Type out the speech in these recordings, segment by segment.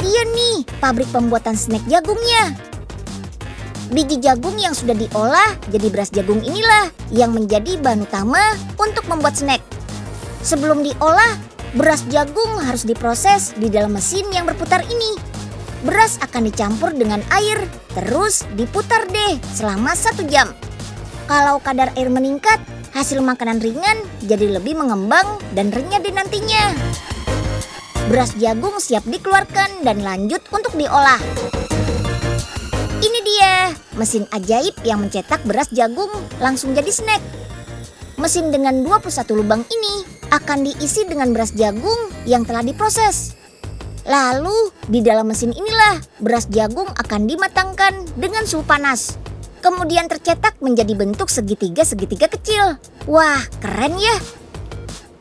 dia nih pabrik pembuatan snack jagungnya. Biji jagung yang sudah diolah jadi beras jagung inilah yang menjadi bahan utama untuk membuat snack. Sebelum diolah, beras jagung harus diproses di dalam mesin yang berputar ini. Beras akan dicampur dengan air, terus diputar deh selama 1 jam. Kalau kadar air meningkat, hasil makanan ringan jadi lebih mengembang dan renyah deh nantinya. Beras jagung siap dikeluarkan dan lanjut untuk diolah. Ini dia, mesin ajaib yang mencetak beras jagung langsung jadi snack. Mesin dengan 21 lubang ini akan diisi dengan beras jagung yang telah diproses. Lalu, di dalam mesin inilah beras jagung akan dimatangkan dengan suhu panas. Kemudian tercetak menjadi bentuk segitiga-segitiga kecil. Wah, keren ya.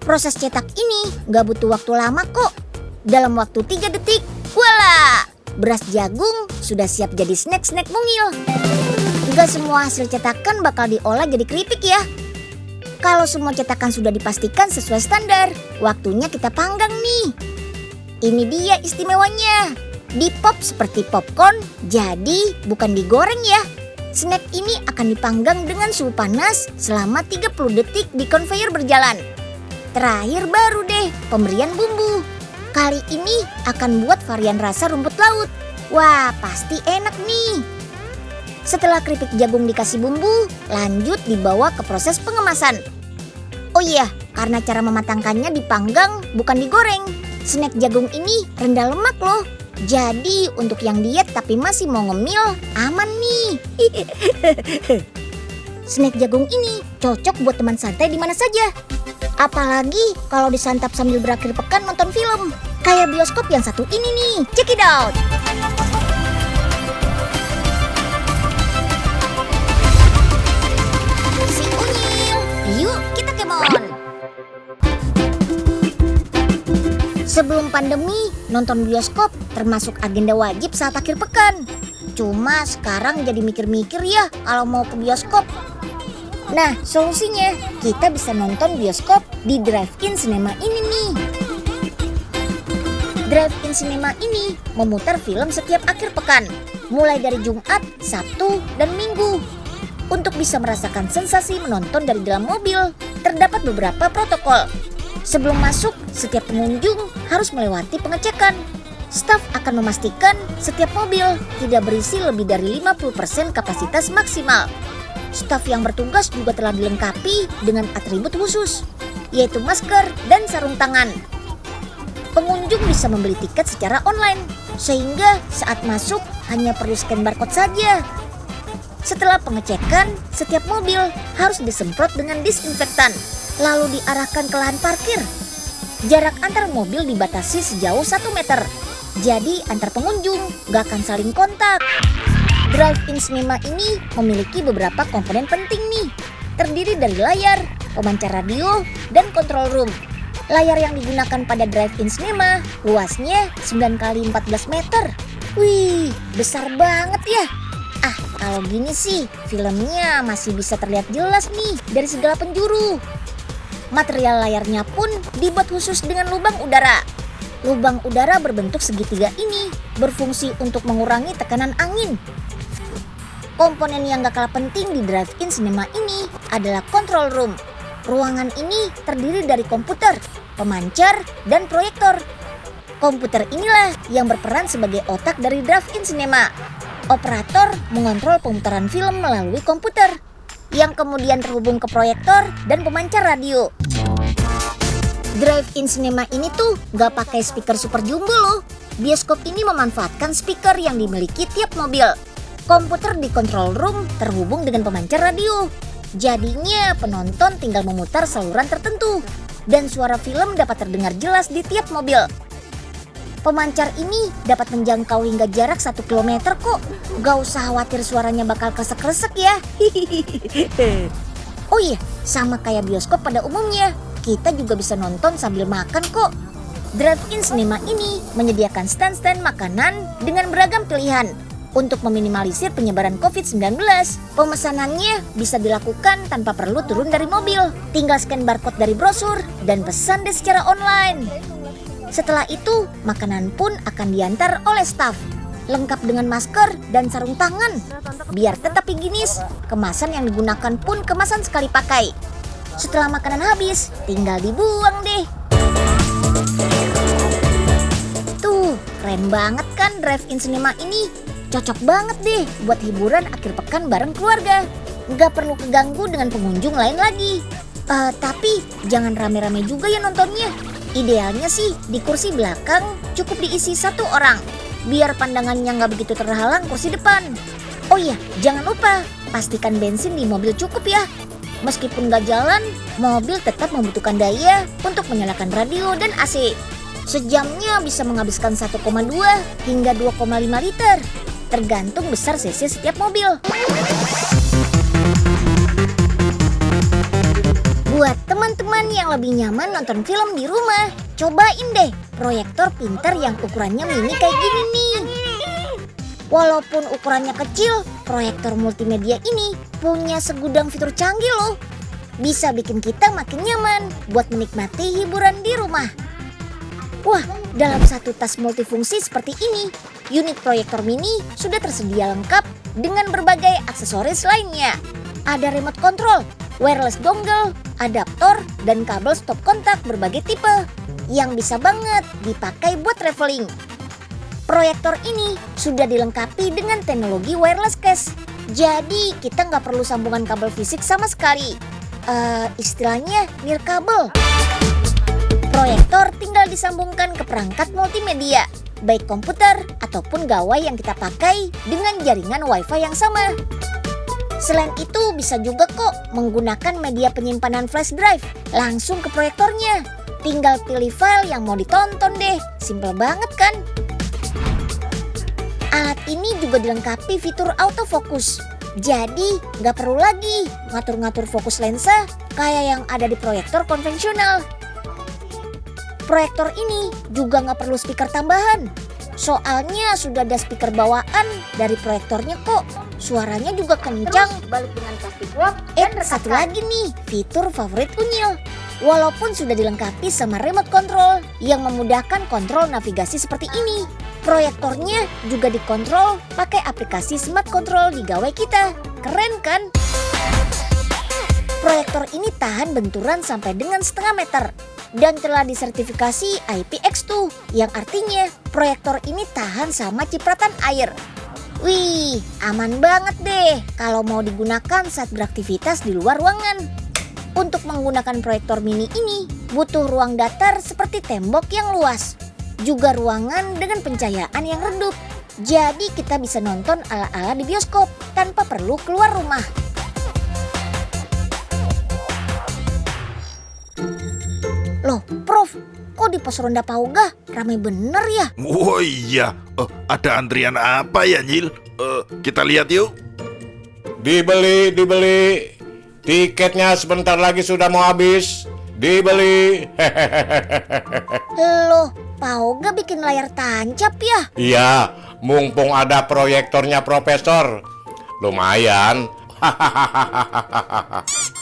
Proses cetak ini gak butuh waktu lama kok. Dalam waktu 3 detik, voila! Beras jagung sudah siap jadi snack-snack mungil. Gak semua hasil cetakan bakal diolah jadi keripik ya. Kalau semua cetakan sudah dipastikan sesuai standar, waktunya kita panggang nih. Ini dia istimewanya. Dipop seperti popcorn, jadi bukan digoreng ya. Snack ini akan dipanggang dengan suhu panas selama 30 detik di conveyor berjalan. Terakhir baru deh pemberian bumbu. Kali ini akan buat varian rasa rumput laut. Wah, pasti enak nih. Setelah keripik jagung dikasih bumbu, lanjut dibawa ke proses pengemasan. Oh iya, karena cara mematangkannya dipanggang bukan digoreng. Snack jagung ini rendah lemak loh. Jadi untuk yang diet tapi masih mau ngemil, aman nih. Snack jagung ini cocok buat teman santai di mana saja. Apalagi kalau disantap sambil berakhir pekan nonton film. Kayak bioskop yang satu ini nih. Check it out. Si Unyil, yuk kita kemon. Sebelum pandemi, nonton bioskop termasuk agenda wajib saat akhir pekan. Cuma sekarang jadi mikir-mikir ya kalau mau ke bioskop. Nah, solusinya kita bisa nonton bioskop di drive-in cinema ini nih. Drive-in cinema ini memutar film setiap akhir pekan, mulai dari Jumat, Sabtu, dan Minggu. Untuk bisa merasakan sensasi menonton dari dalam mobil, terdapat beberapa protokol. Sebelum masuk, setiap pengunjung harus melewati pengecekan. Staf akan memastikan setiap mobil tidak berisi lebih dari 50% kapasitas maksimal. Staf yang bertugas juga telah dilengkapi dengan atribut khusus, yaitu masker dan sarung tangan. Pengunjung bisa membeli tiket secara online, sehingga saat masuk hanya perlu scan barcode saja. Setelah pengecekan, setiap mobil harus disemprot dengan disinfektan, lalu diarahkan ke lahan parkir. Jarak antar mobil dibatasi sejauh 1 meter, jadi antar pengunjung gak akan saling kontak. Drive-in cinema ini memiliki beberapa komponen penting nih. Terdiri dari layar, pemancar radio, dan control room. Layar yang digunakan pada drive-in cinema luasnya 9x14 meter. Wih, besar banget ya. Kalau gini sih filmnya masih bisa terlihat jelas nih dari segala penjuru. Material layarnya pun dibuat khusus dengan lubang udara. Lubang udara berbentuk segitiga ini berfungsi untuk mengurangi tekanan angin. Komponen yang gak kalah penting di drive-in cinema ini adalah control room. Ruangan ini terdiri dari komputer, pemancar, dan proyektor. Komputer inilah yang berperan sebagai otak dari drive-in cinema. Operator mengontrol pemutaran film melalui komputer, yang kemudian terhubung ke proyektor dan pemancar radio. Drive-in cinema ini tuh gak pakai speaker super jumbo loh. Bioskop ini memanfaatkan speaker yang dimiliki tiap mobil. Komputer di control room terhubung dengan pemancar radio. Jadinya penonton tinggal memutar saluran tertentu dan suara film dapat terdengar jelas di tiap mobil. Pemancar ini dapat menjangkau hingga jarak 1 km kok. Gak usah khawatir suaranya bakal kresek-kresek ya. Oh iya, sama kayak bioskop pada umumnya, kita juga bisa nonton sambil makan kok. Drive-in cinema ini menyediakan stand-stand makanan dengan beragam pilihan. Untuk meminimalisir penyebaran COVID-19, pemesanannya bisa dilakukan tanpa perlu turun dari mobil. Tinggal scan barcode dari brosur dan pesan deh secara online. Setelah itu, makanan pun akan diantar oleh staf, lengkap dengan masker dan sarung tangan. Biar tetap higienis, kemasan yang digunakan pun kemasan sekali pakai. Setelah makanan habis, tinggal dibuang deh. Tuh, keren banget kan drive-in cinema ini? Cocok banget deh buat hiburan akhir pekan bareng keluarga. Nggak perlu keganggu dengan pengunjung lain lagi. Tapi jangan rame-rame juga ya nontonnya. Idealnya sih di kursi belakang cukup diisi 1 orang, biar pandangannya nggak begitu terhalang kursi depan. Oh iya, jangan lupa pastikan bensin di mobil cukup ya. Meskipun nggak jalan, mobil tetap membutuhkan daya untuk menyalakan radio dan AC. Sejamnya bisa menghabiskan 1,2 hingga 2,5 liter, tergantung besar cc setiap mobil. Buat teman-teman yang lebih nyaman nonton film di rumah, cobain deh proyektor pintar yang ukurannya mini kayak gini nih. Walaupun ukurannya kecil, proyektor multimedia ini punya segudang fitur canggih loh. Bisa bikin kita makin nyaman buat menikmati hiburan di rumah. Wah, dalam satu tas multifungsi seperti ini, unit proyektor mini sudah tersedia lengkap dengan berbagai aksesoris lainnya. Ada remote control, wireless dongle, adaptor, dan kabel stop kontak berbagai tipe yang bisa banget dipakai buat traveling. Proyektor ini sudah dilengkapi dengan teknologi wireless case, jadi kita nggak perlu sambungan kabel fisik sama sekali. Istilahnya nirkabel. Proyektor tinggal disambungkan ke perangkat multimedia, baik komputer ataupun gawai yang kita pakai dengan jaringan WiFi yang sama. Selain itu bisa juga kok menggunakan media penyimpanan flash drive langsung ke proyektornya. Tinggal pilih file yang mau ditonton deh, simple banget kan? Alat ini juga dilengkapi fitur autofocus. Jadi nggak perlu lagi ngatur-ngatur fokus lensa kayak yang ada di proyektor konvensional. Proyektor ini juga nggak perlu speaker tambahan. Soalnya sudah ada speaker bawaan dari proyektornya kok. Suaranya juga kencang. Balik dengan plastik wrap. Satu lagi nih, fitur favorit Unyil. Walaupun sudah dilengkapi sama remote control yang memudahkan kontrol navigasi seperti ini, proyektornya juga dikontrol pakai aplikasi smart control di gawai kita. Keren kan? Proyektor ini tahan benturan sampai dengan 1,5 meter dan telah disertifikasi IPX2, yang artinya proyektor ini tahan sama cipratan air. Wih, aman banget deh kalau mau digunakan saat beraktivitas di luar ruangan. Untuk menggunakan proyektor mini ini butuh ruang datar seperti tembok yang luas, juga ruangan dengan pencahayaan yang redup. Jadi kita bisa nonton ala-ala di bioskop tanpa perlu keluar rumah. Loh, Prof, kok di pos ronda Pauga ramai bener ya? Oh iya, ada antrian apa ya Nyil? Kita lihat yuk. Dibeli. Tiketnya sebentar lagi sudah mau habis. Dibeli. Loh, Pauga bikin layar tancap ya? Iya, mumpung ada proyektornya Profesor. Lumayan.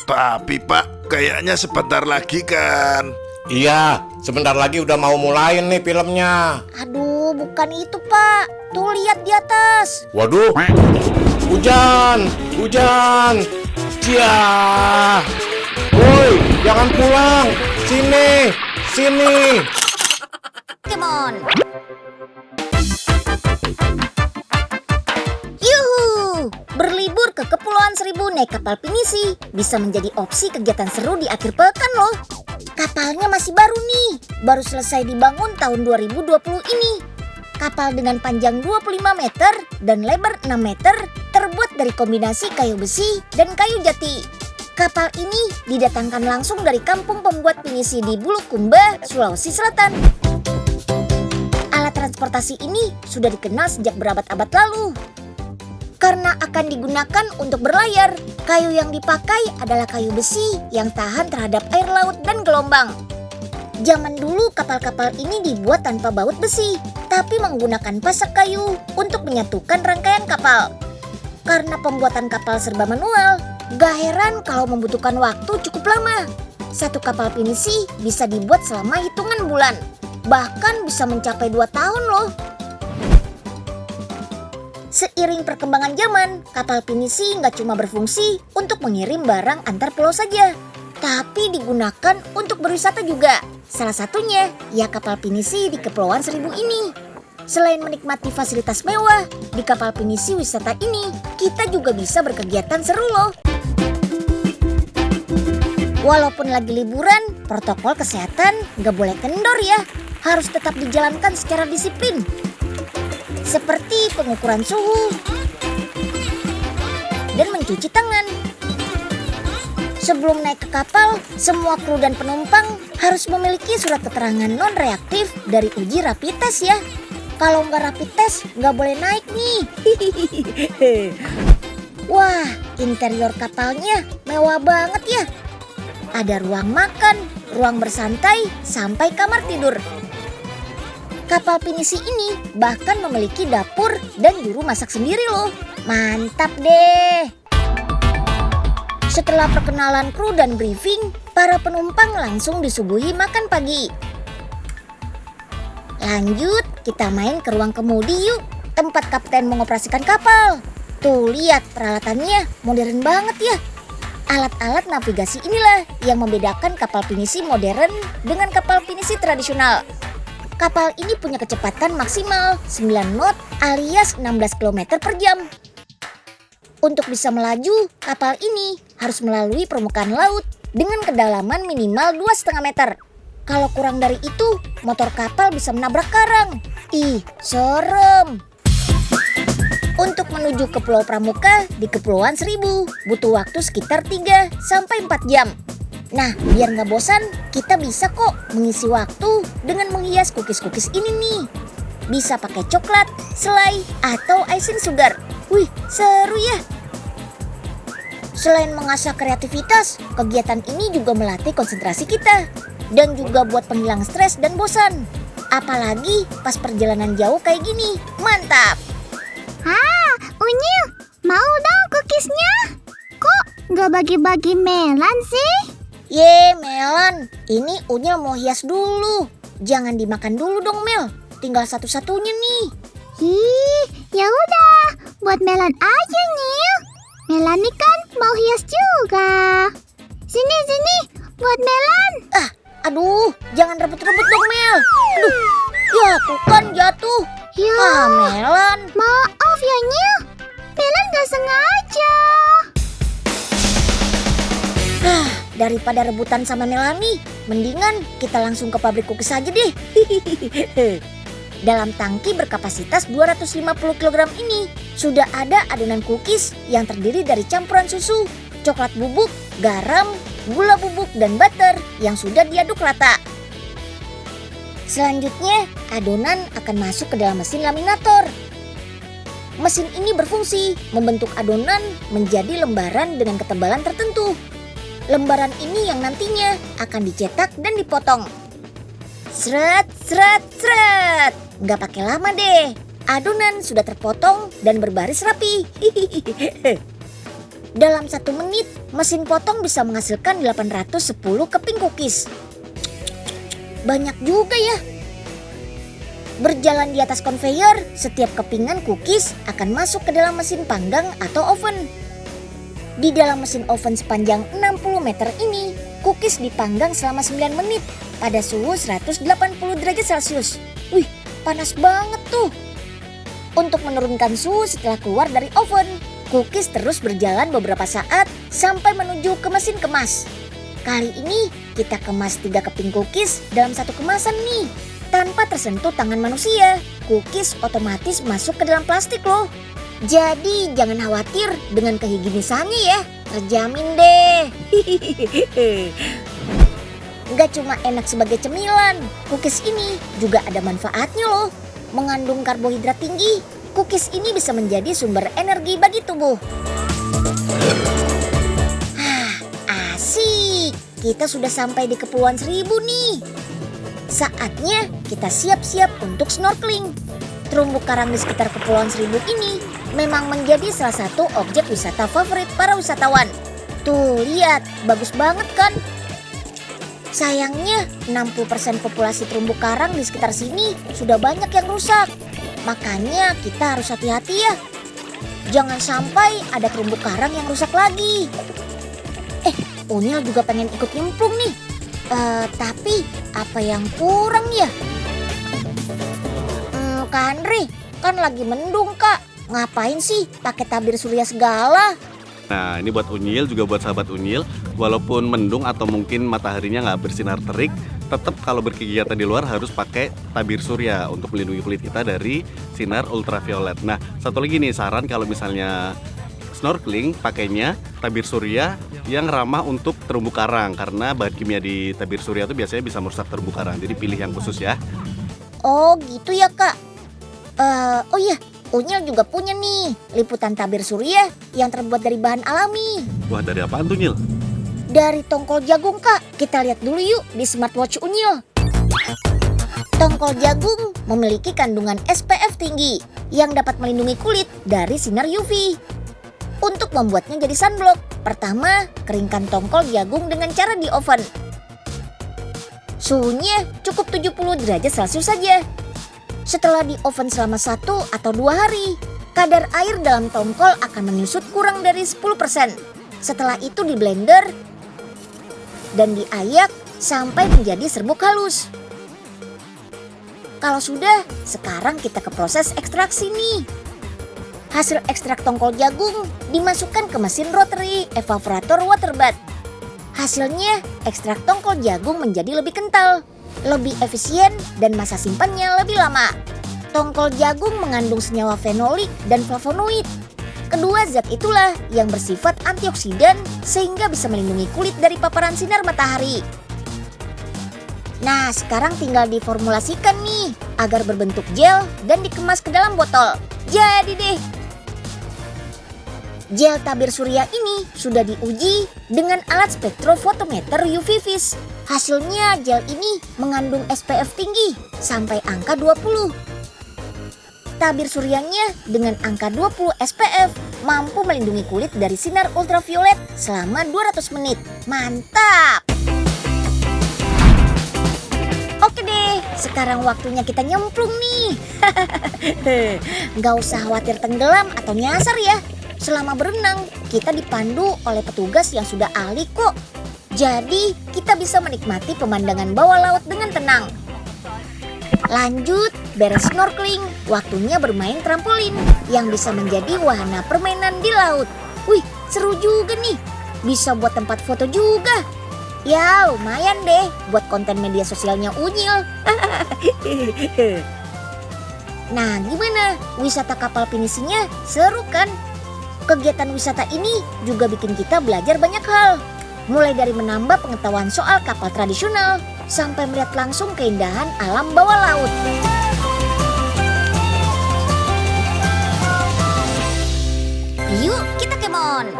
Tapi Pak, kayaknya sebentar lagi kan. Iya, sebentar lagi udah mau mulai nih filmnya. Aduh, bukan itu Pak. Tuh lihat di atas. Waduh, hujan. Cia. Woi, jangan pulang. Sini. Come on. Yuhu, berlibur ke Kepulauan Seribu naik kapal pinisi bisa menjadi opsi kegiatan seru di akhir pekan loh. Kapalnya masih baru nih, baru selesai dibangun tahun 2020 ini. Kapal dengan panjang 25 meter dan lebar 6 meter terbuat dari kombinasi kayu besi dan kayu jati. Kapal ini didatangkan langsung dari kampung pembuat pinisi di Bulukumba, Sulawesi Selatan. Alat transportasi ini sudah dikenal sejak berabad-abad lalu. Karena akan digunakan untuk berlayar, kayu yang dipakai adalah kayu besi yang tahan terhadap air laut dan gelombang. Zaman dulu kapal-kapal ini dibuat tanpa baut besi, tapi menggunakan pasak kayu untuk menyatukan rangkaian kapal. Karena pembuatan kapal serba manual, gak heran kalau membutuhkan waktu cukup lama. Satu kapal pinisi bisa dibuat selama hitungan bulan. bahkan bisa mencapai 2 tahun loh. Seiring perkembangan zaman, kapal pinisi nggak cuma berfungsi untuk mengirim barang antar pulau saja, tapi digunakan untuk berwisata juga. Salah satunya, ya kapal pinisi di Kepulauan Seribu ini. Selain menikmati fasilitas mewah, di kapal pinisi wisata ini, kita juga bisa berkegiatan seru loh. Walaupun lagi liburan, protokol kesehatan nggak boleh kendor ya. Harus tetap dijalankan secara disiplin. Seperti pengukuran suhu dan mencuci tangan. Sebelum naik ke kapal, semua kru dan penumpang harus memiliki surat keterangan non-reaktif dari uji rapid test ya. Kalau nggak rapid test, nggak boleh naik nih. Wah, interior kapalnya mewah banget ya. Ada ruang makan, ruang bersantai, sampai kamar tidur. Kapal pinisi ini bahkan memiliki dapur dan juru masak sendiri loh. Mantap deh. Setelah perkenalan kru dan briefing, para penumpang langsung disuguhi makan pagi. Lanjut, kita main ke ruang kemudi yuk, tempat kapten mengoperasikan kapal. Tuh lihat peralatannya modern banget ya. Alat-alat navigasi inilah yang membedakan kapal pinisi modern dengan kapal pinisi tradisional. Kapal ini punya kecepatan maksimal 9 knot alias 16 km per jam. Untuk bisa melaju, kapal ini harus melalui permukaan laut dengan kedalaman minimal 2,5 meter. Kalau kurang dari itu, motor kapal bisa menabrak karang. Ih, serem. Untuk menuju ke Pulau Pramuka di Kepulauan Seribu, butuh waktu sekitar 3-4 jam. Nah, biar nggak bosan, kita bisa kok mengisi waktu dengan menghias cookies-cookies ini nih. Bisa pakai coklat, selai, atau icing sugar. Wih, seru ya. Selain mengasah kreativitas, kegiatan ini juga melatih konsentrasi kita. Dan juga buat penghilang stres dan bosan. Apalagi pas perjalanan jauh kayak gini, mantap. Unyil, mau dong cookiesnya? Kok nggak bagi-bagi melon sih? Ye, Melan, ini Unyil mau hias dulu. Jangan dimakan dulu dong, Mel. Tinggal satu-satunya nih. Ih, ya udah, buat melon aja, Nyil. Melon nih kan mau hias juga. Sini, buat melon. Aduh, jangan rebut-rebut dong, Mel. Aduh, ya tuh kan jatuh. Ya, Melan. maaf ya, Nyil. Melon nggak sengaja. Daripada rebutan sama Melani, mendingan kita langsung ke pabrik cookies saja deh. Dalam tangki berkapasitas 250 kg ini, sudah ada adonan cookies yang terdiri dari campuran susu, coklat bubuk, garam, gula bubuk, dan butter yang sudah diaduk rata. Selanjutnya, adonan akan masuk ke dalam mesin laminator. Mesin ini berfungsi membentuk adonan menjadi lembaran dengan ketebalan tertentu. Lembaran ini yang nantinya akan dicetak dan dipotong. Sret. Nggak pakai lama deh. Adonan sudah terpotong dan berbaris rapi. Dalam 1 menit, mesin potong bisa menghasilkan 810 keping cookies. Banyak juga ya. Berjalan di atas conveyor, setiap kepingan cookies akan masuk ke dalam mesin panggang atau oven. Di dalam mesin oven sepanjang 60 meter ini, cookies dipanggang selama 9 menit pada suhu 180 derajat Celcius. Wih, panas banget tuh. Untuk menurunkan suhu setelah keluar dari oven, cookies terus berjalan beberapa saat sampai menuju ke mesin kemas. Kali ini kita kemas 3 keping cookies dalam 1 kemasan nih. Tanpa tersentuh tangan manusia, cookies otomatis masuk ke dalam plastik loh. Jadi jangan khawatir dengan kehigienisannya ya, terjamin deh. Gak cuma enak sebagai cemilan, cookies ini juga ada manfaatnya loh. Mengandung karbohidrat tinggi, cookies ini bisa menjadi sumber energi bagi tubuh. Asik, kita sudah sampai di Kepulauan Seribu nih. Saatnya kita siap-siap untuk snorkeling. Terumbu karang di sekitar Kepulauan Seribu ini memang menjadi salah satu objek wisata favorit para wisatawan. Tuh lihat, bagus banget kan? Sayangnya 60% populasi terumbu karang di sekitar sini sudah banyak yang rusak. Makanya kita harus hati-hati ya. Jangan sampai ada terumbu karang yang rusak lagi. Unyil juga pengen ikut nyemplung nih. Tapi apa yang kurang ya? Kak Andre, kan lagi mendung Kak. Ngapain sih pakai tabir surya segala? Nah, ini buat Unyil, juga buat sahabat Unyil. Walaupun mendung atau mungkin mataharinya nggak bersinar terik, tetap kalau berkegiatan di luar harus pakai tabir surya untuk melindungi kulit kita dari sinar ultraviolet. Nah, satu lagi nih saran kalau misalnya snorkeling, pakainya tabir surya yang ramah untuk terumbu karang. Karena bahan kimia di tabir surya itu biasanya bisa merusak terumbu karang. Jadi pilih yang khusus ya. Oh gitu ya Kak. Oh iya, Unyil juga punya nih liputan tabir surya yang terbuat dari bahan alami. Wah, dari apaan tuh, Nyil? Dari tongkol jagung Kak. Kita lihat dulu yuk di smartwatch Unyil. Tongkol jagung memiliki kandungan SPF tinggi yang dapat melindungi kulit dari sinar UV. Untuk membuatnya jadi sunblock, pertama keringkan tongkol jagung dengan cara di oven. Suhunya cukup 70 derajat Celcius saja. Setelah di oven selama 1 atau 2 hari, kadar air dalam tongkol akan menyusut kurang dari 10%. Setelah itu di blender dan diayak sampai menjadi serbuk halus. Kalau sudah, sekarang kita ke proses ekstraksi nih. Hasil ekstrak tongkol jagung dimasukkan ke mesin rotary evaporator water bath. Hasilnya, ekstrak tongkol jagung menjadi lebih kental, lebih efisien, dan masa simpannya lebih lama. Tongkol jagung mengandung senyawa fenolik dan flavonoid. Kedua zat itulah yang bersifat antioksidan sehingga bisa melindungi kulit dari paparan sinar matahari. Nah, sekarang tinggal diformulasikan nih agar berbentuk gel dan dikemas ke dalam botol. Jadi deh. Gel tabir surya ini sudah diuji dengan alat spektrofotometer UV vis. Hasilnya gel ini mengandung SPF tinggi sampai angka 20. Tabir suryanya dengan angka 20 SPF mampu melindungi kulit dari sinar ultraviolet selama 200 menit. Mantap! Oke deh, sekarang waktunya kita nyemplung nih. Nggak usah khawatir tenggelam atau nyasar ya. Selama berenang, kita dipandu oleh petugas yang sudah ahli kok. Jadi, kita bisa menikmati pemandangan bawah laut dengan tenang. Lanjut, beres snorkeling, waktunya bermain trampolin yang bisa menjadi wahana permainan di laut. Wih, seru juga nih. Bisa buat tempat foto juga. Ya, lumayan deh buat konten media sosialnya Unyil. Nah, gimana? Wisata kapal pinisinya seru kan? Kegiatan wisata ini juga bikin kita belajar banyak hal. Mulai dari menambah pengetahuan soal kapal tradisional, sampai melihat langsung keindahan alam bawah laut. Yuk, kita kemon!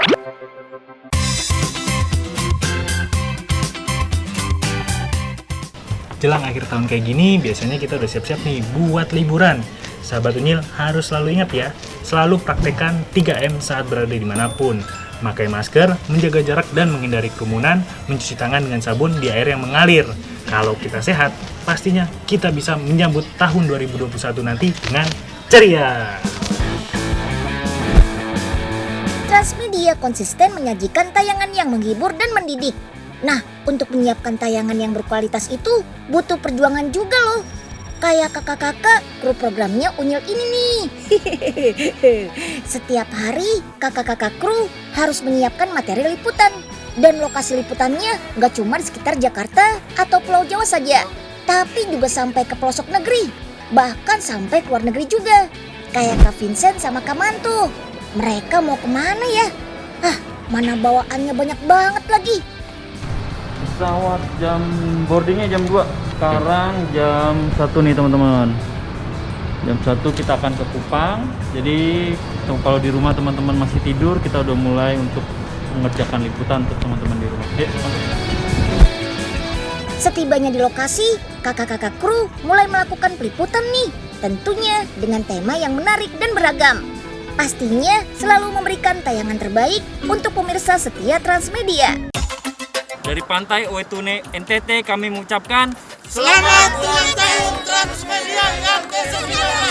Jelang akhir tahun kayak gini, biasanya kita udah siap-siap nih buat liburan. Sahabat Unyil harus selalu ingat ya, selalu praktekkan 3M saat berada dimanapun. Pakai masker, menjaga jarak dan menghindari kerumunan, mencuci tangan dengan sabun di air yang mengalir. Kalau kita sehat, pastinya kita bisa menyambut tahun 2021 nanti dengan ceria. Transmedia konsisten menyajikan tayangan yang menghibur dan mendidik. Nah, untuk menyiapkan tayangan yang berkualitas itu butuh perjuangan juga loh. Kayak kakak-kakak kru programnya Unyil ini nih. Setiap hari kakak-kakak kru harus menyiapkan materi liputan. Dan lokasi liputannya nggak cuma di sekitar Jakarta atau Pulau Jawa saja, tapi juga sampai ke pelosok negeri. Bahkan sampai ke luar negeri juga. Kayak Kak Vincent sama Kak Mantu. Mereka mau kemana ya? Mana bawaannya banyak banget lagi. Pesawat boardingnya jam 2. Sekarang jam 1 nih teman-teman. Jam 1 kita akan ke Kupang. Jadi kalau di rumah teman-teman masih tidur, kita udah mulai untuk mengerjakan liputan untuk teman-teman di rumah. Setibanya di lokasi, kakak-kakak kru mulai melakukan peliputan nih. Tentunya dengan tema yang menarik dan beragam. Pastinya selalu memberikan tayangan terbaik untuk pemirsa setia Transmedia. Dari Pantai Oetune NTT kami mengucapkan Selamat ulang tahun Transmedia yang ke-19.